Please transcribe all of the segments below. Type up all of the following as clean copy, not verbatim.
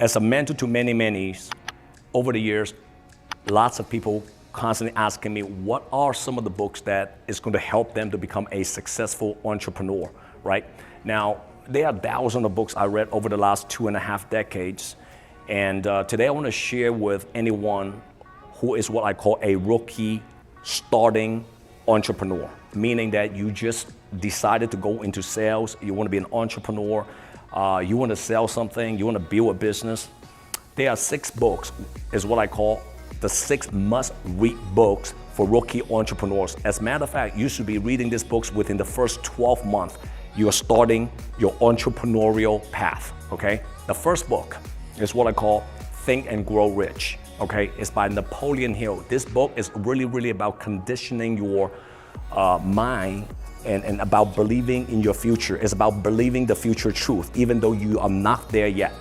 As a mentor to many, over the years, lots of people constantly asking me, what are some of the books that is going to help them to become a successful entrepreneur, right? Now, there are thousands of books I read over the last 2.5 decades. And today I want to share with anyone who is what I call a rookie starting entrepreneur, meaning that you just decided to go into sales, you want to be an entrepreneur, you want to sell something, you want to build a business. There are 6 books, is what I call the 6 must-read books for rookie entrepreneurs. As a matter of fact, you should be reading these books within the first 12 months. You are starting your entrepreneurial path, okay? The first book is what I call Think and Grow Rich, okay? It's by Napoleon Hill. This book is really about conditioning your mind and about believing in your future. It's about believing the future truth, even though you are not there yet.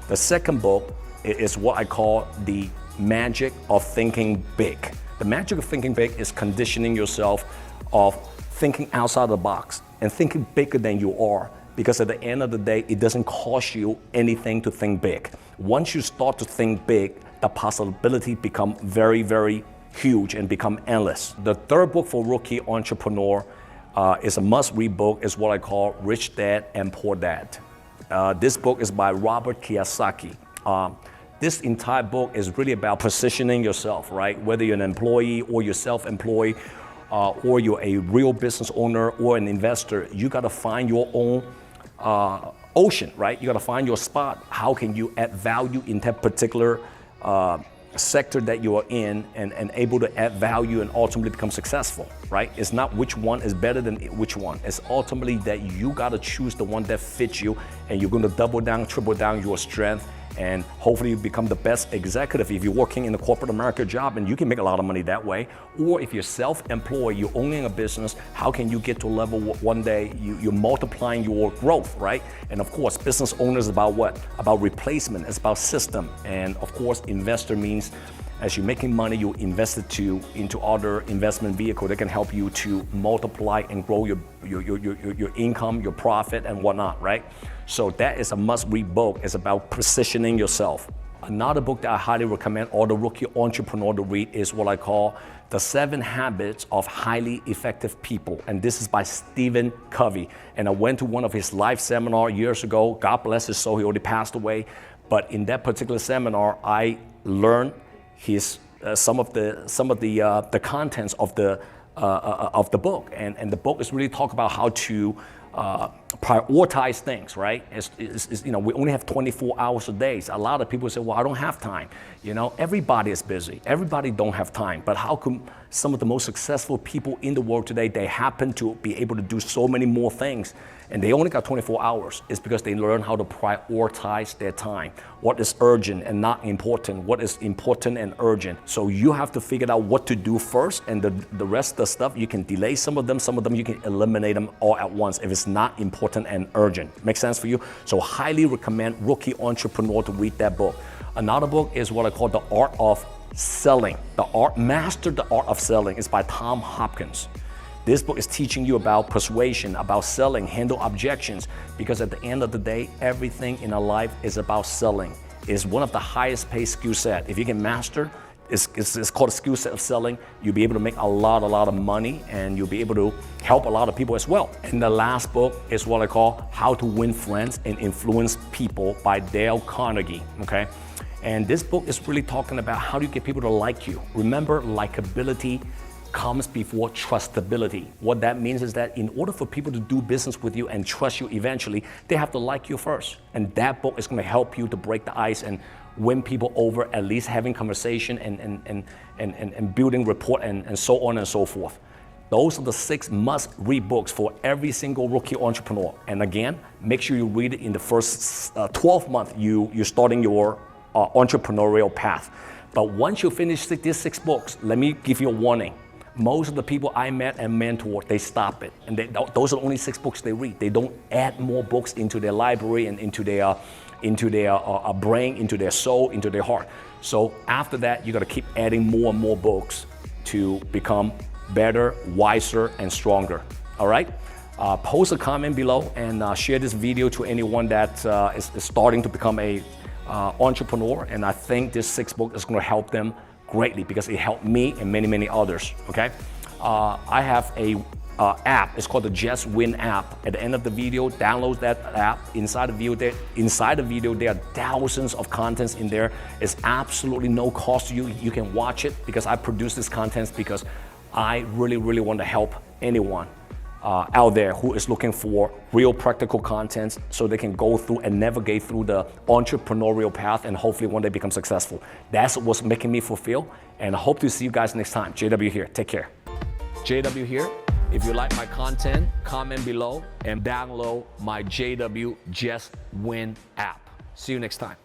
The second book is what I call the magic of thinking big. The magic of thinking big is conditioning yourself of thinking outside the box and thinking bigger than you are, because at the end of the day, it doesn't cost you anything to think big. Once you start to think big, the possibility become very huge and become endless. The third book for rookie entrepreneur is a must-read book, is what I call Rich Dad and Poor Dad. This book is by Robert Kiyosaki. This entire book is really about positioning yourself, right? Whether you're an employee or you're self-employed, or you're a real business owner or an investor, you gotta find your own ocean, right? You gotta find your spot. How can you add value in that particular sector that you are in and able to add value and ultimately become successful, right? It's not which one is better than which one. It's ultimately that you gotta choose the one that fits you, and you're gonna double down, triple down your strength, and hopefully you become the best executive if you're working in a corporate America job, and you can make a lot of money that way. Or if you're self-employed, you're owning a business, how can you get to a level one day you're multiplying your growth, right? And of course, business owner is about what? About replacement, it's about system. And of course, investor means as you're making money, you invest it into other investment vehicle that can help you to multiply and grow your income, your profit and whatnot, right? So that is a must-read book. It's about positioning yourself. Another book that I highly recommend all the rookie entrepreneur to read is what I call The 7 Habits of Highly Effective People. And this is by Stephen Covey. And I went to one of his live seminar years ago. God bless his soul, he already passed away. But in that particular seminar, I learned his some of the contents of the book, and the book is really talk about how to prioritize things, right? You know, we only have 24 hours a day. So a lot of people say, well, I don't have time. You know, everybody is busy. Everybody don't have time. But how come some of the most successful people in the world today, they happen to be able to do so many more things, and they only got 24 hours? It's because they learn how to prioritize their time. What is urgent and not important? What is important and urgent? So you have to figure out what to do first, and the rest of the stuff, you can delay some of them you can eliminate them all at once if it's not important and urgent. Make sense for you? So highly recommend rookie entrepreneur to read that book. Another book is what I call The Art of Selling. Master the Art of Selling is by Tom Hopkins. This book is teaching you about persuasion, about selling, handle objections, because at the end of the day, everything in our life is about selling. It's one of the highest paid skill set. If you can master, it's called a skill set of selling, you'll be able to make a lot of money, and you'll be able to help a lot of people as well. And the last book is what I call How to Win Friends and Influence People by Dale Carnegie, okay? And this book is really talking about how do you get people to like you. Remember, likability comes before trustability. What that means is that in order for people to do business with you and trust you eventually, they have to like you first. And that book is going to help you to break the ice and win people over, at least having conversation and building rapport and so on and so forth. Those are the 6 must-read books for every single rookie entrepreneur. And again, make sure you read it in the first 12 months you're starting your entrepreneurial path. But once you finish these 6 books, let me give you a warning. Most of the people I met and mentored, they stop it. And those are the only 6 books they read. They don't add more books into their library and into their brain, into their soul, into their heart. So after that, you got to keep adding more and more books to become better, wiser, and stronger. All right? Post a comment below and share this video to anyone that is starting to become a entrepreneur, and I think this 6th book is going to help them greatly because it helped me and many, many others, okay? I have a app. It's called the Just Win app. At the end of the video, download that app. Inside the video, there are thousands of contents in there. It's absolutely no cost to you. You can watch it because I produce this content because I really, really want to help anyone out there who is looking for real practical content so they can go through and navigate through the entrepreneurial path and hopefully one day become successful. That's what's making me fulfill, and I hope to see you guys next time. JW here. Take care. JW here. If you like my content, comment below and download my JW Just Win app. See you next time.